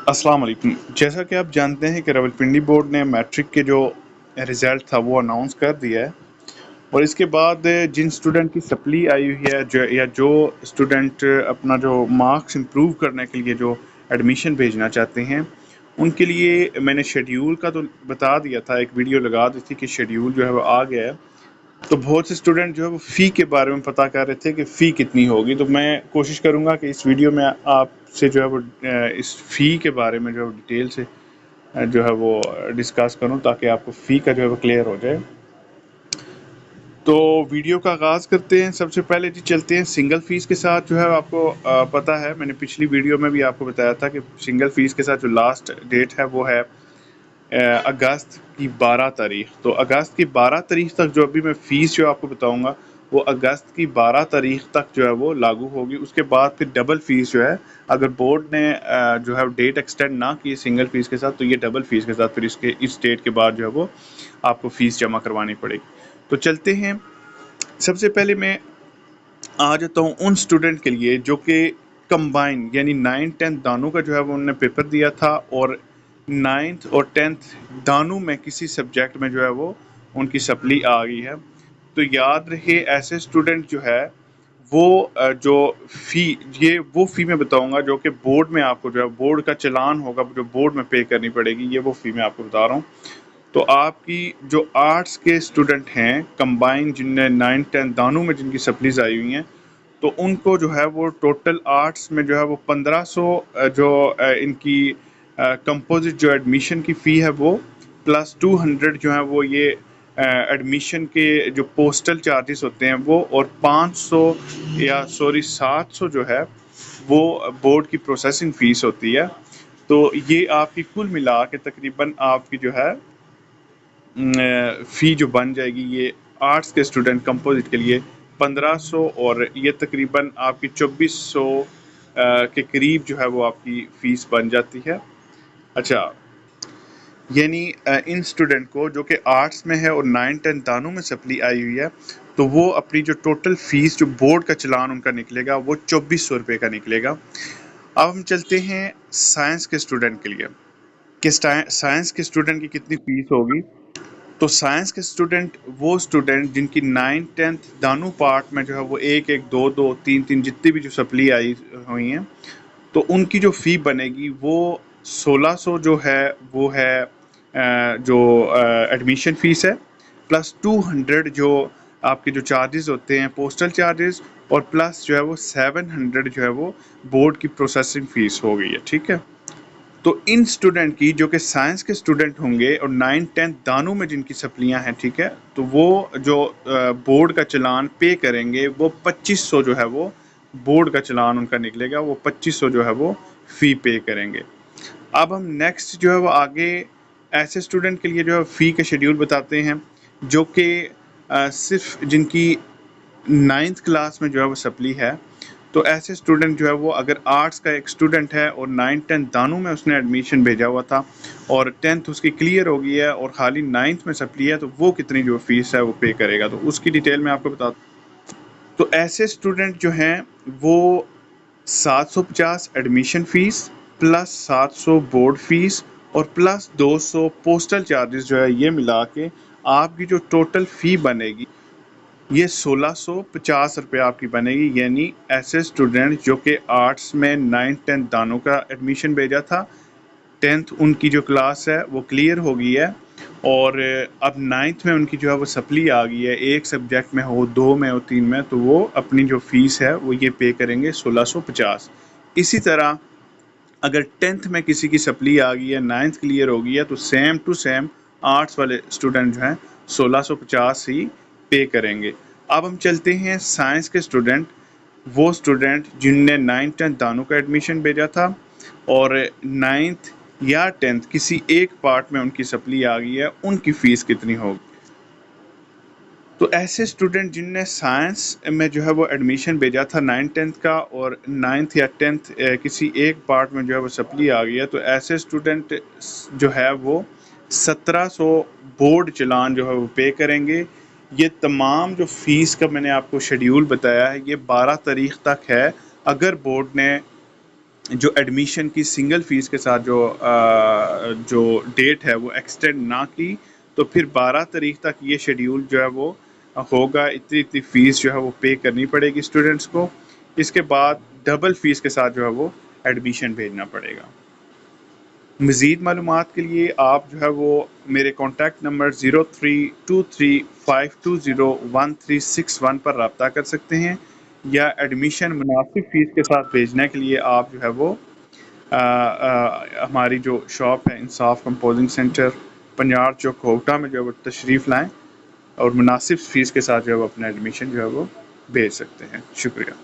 अस्सलाम वालेकुम। जैसा कि आप जानते हैं कि रावलपिंडी बोर्ड ने मैट्रिक के जो रिज़ल्ट था वो अनाउंस कर दिया है और इसके बाद जिन स्टूडेंट की सप्ली आई हुई है जो स्टूडेंट अपना जो मार्क्स इम्प्रूव करने के लिए जो एडमिशन भेजना चाहते हैं, उनके लिए मैंने शेड्यूल का तो बता दिया था, एक वीडियो लगा दी थी कि शेड्यूल जो है वो आ गया है। तो बहुत से स्टूडेंट जो है वो फ़ी के बारे में पता कर रहे थे कि फ़ी कितनी होगी। तो मैं कोशिश करूँगा कि इस वीडियो में आपसे जो है वो इस फ़ी के बारे में जो है वो डिटेल से जो है वो डिस्कस करूँ ताकि आपको फ़ी का जो है वो क्लियर हो जाए। तो वीडियो का आगाज़ करते हैं। सबसे पहले जी चलते हैं सिंगल फ़ीस के साथ। जो है आपको पता है, मैंने पिछली वीडियो में भी आपको बताया था कि सिंगल फ़ीस के साथ जो लास्ट डेट है वो है अगस्त की 12 तारीख। तो अगस्त की 12 तारीख तक जो अभी मैं फ़ीस जो आपको बताऊँगा वो अगस्त की 12 तारीख तक जो है वो लागू होगी। उसके बाद फिर डबल फ़ीस जो है, अगर बोर्ड ने जो है डेट एक्सटेंड ना की सिंगल फ़ीस के साथ, तो ये डबल फ़ीस के साथ फिर इस डेट के बाद जो है वो आपको फ़ीस जमा करवानी पड़ेगी। तो चलते हैं। सबसे पहले मैं आ जाता हूँ उन स्टूडेंट के लिए जो कि कंबाइन यानी 9th-10th दोनों का जो है वो उन्होंने पेपर दिया था और 9th और 10th दोनों में किसी सब्जेक्ट में जो है वो उनकी सप्ली आ गई है। तो याद रहे ऐसे स्टूडेंट जो है वो जो फ़ी ये वो फ़ी मैं बताऊँगा जो कि बोर्ड में आपको जो है बोर्ड का चालान होगा जो बोर्ड में पे करनी पड़ेगी, ये वो फ़ी मैं आपको बता रहा हूँ। तो आपकी जो आर्ट्स के स्टूडेंट हैं कंबाइन जिनने 9th-10th दोनों में जिनकी सप्लीज़ आई हुई हैं, तो उनको जो है वो टोटल आर्ट्स में जो है वो 1500 जो इनकी कंपोजिट जो एडमिशन की फ़ी है वो प्लस 200 जो है वो ये एडमिशन के जो पोस्टल चार्जेस होते हैं वो, और 500 या सॉरी 700 जो है वो बोर्ड की प्रोसेसिंग फ़ीस होती है। तो ये आपकी कुल मिला के तकरीबन आपकी जो है फ़ी जो बन जाएगी ये आर्ट्स के स्टूडेंट कंपोजिट के लिए 1500, और ये तकरीबन आपकी 2400 के करीब जो है वो आपकी फ़ीस बन जाती है। अच्छा, यानी इन स्टूडेंट को जो कि आर्ट्स में है और 9th-10th दोनों में सप्ली आई हुई है, तो वो अपनी जो टोटल फ़ीस जो बोर्ड का चालान उनका निकलेगा वो 2400 रुपये का निकलेगा। अब हम चलते हैं साइंस के स्टूडेंट के लिए कि साइंस के स्टूडेंट की कितनी फ़ीस होगी। तो साइंस के स्टूडेंट वो स्टूडेंट जिनकी 9th-10th दोनों पार्ट में जो है वो 1-1, 2-2, 3-3 जितनी भी जो सप्ली आई हुई हैं, तो उनकी जो फ़ी बनेगी वो 1600 जो है वो है जो एडमिशन फ़ीस है, प्लस 200 जो आपके जो चार्जेस होते हैं पोस्टल चार्जेस, और प्लस जो है वो 700 जो है वो बोर्ड की प्रोसेसिंग फ़ीस हो गई है। ठीक है? तो इन स्टूडेंट की जो कि साइंस के स्टूडेंट होंगे और 9th-10th दोनों में जिनकी सप्लियां हैं, ठीक है, तो वो जो बोर्ड का चालान पे करेंगे वो 2500 जो है वो बोर्ड का चालान उनका निकलेगा, वो 2500 जो है वो फ़ी पे करेंगे। अब हम नेक्स्ट जो है वो आगे ऐसे स्टूडेंट के लिए जो है फ़ी का शेड्यूल बताते हैं जो कि सिर्फ जिनकी 9th क्लास में जो है वो सप्ली है। तो ऐसे स्टूडेंट जो है वो अगर आर्ट्स का एक स्टूडेंट है और 9th-10th दोनों में उसने एडमिशन भेजा हुआ था और 10th उसकी क्लियर हो गई है और खाली 9th में सप्ली है, तो वो कितनी जो फीस है वो पे करेगा, तो उसकी डिटेल मैं आपको बता। तो ऐसे स्टूडेंट जो हैं वो 750 admission fees plus 700 board fees और प्लस 200 पोस्टल चार्जेस जो है ये मिला के आपकी जो टोटल फ़ी बनेगी ये 1650 रुपये आपकी बनेगी। यानी ऐसे स्टूडेंट जो कि आर्ट्स में 9th-10th दोनों का एडमिशन भेजा था, 10th उनकी जो क्लास है वो क्लियर हो गई है और अब 9th में उनकी जो है वो सप्ली आ गई है, एक सब्जेक्ट में हो, 2 में हो, 3 में, तो वो अपनी जो फ़ीस है वो ये पे करेंगे 1650। इसी तरह अगर 10th में किसी की सप्ली आ गई है, 9th क्लियर हो गई है, तो सेम टू सेम आर्ट्स वाले स्टूडेंट जो हैं 1650 ही पे करेंगे। अब हम चलते हैं साइंस के स्टूडेंट, वो स्टूडेंट जिनने 9th-10th दोनों का एडमिशन भेजा था और 9th या 10th किसी एक पार्ट में उनकी सप्ली आ गई है, उनकी फ़ीस कितनी होगी। तो ऐसे स्टूडेंट जिनने साइंस में जो है वो एडमिशन भेजा था 9th-10th का और 9th या 10th किसी एक पार्ट में जो है वो सप्ली आ गई है, तो ऐसे स्टूडेंट जो है वो 1700 बोर्ड चालान जो है वो पे करेंगे। ये तमाम जो फ़ीस का मैंने आपको शेड्यूल बताया है ये 12 तारीख तक है। अगर बोर्ड ने जो एडमिशन की सिंगल फ़ीस के साथ जो डेट है वो एक्सटेंड ना की, तो फिर 12 तारीख तक ये शेड्यूल जो है वो होगा। इतनी इतनी फ़ीस जो है वो पे करनी पड़ेगी स्टूडेंट्स को। इसके बाद डबल फ़ीस के साथ जो है वो एडमिशन भेजना पड़ेगा। मज़ीद मालूमात के लिए आप जो है वो मेरे कॉन्टैक्ट नंबर 03235201 पर रब्ता कर सकते हैं, या एडमिशन मुनासिब फ़ीस के साथ भेजने के लिए आप जो है वो हमारी जो शॉप है इंसाफ कंपोजिंग सेंटर, पंजाब चौक, कोटा में जो है वो तशरीफ़ लाएँ और मुनासिब फ़ीस के साथ जो है वो अपना एडमिशन जो है वो भेज सकते हैं। शुक्रिया।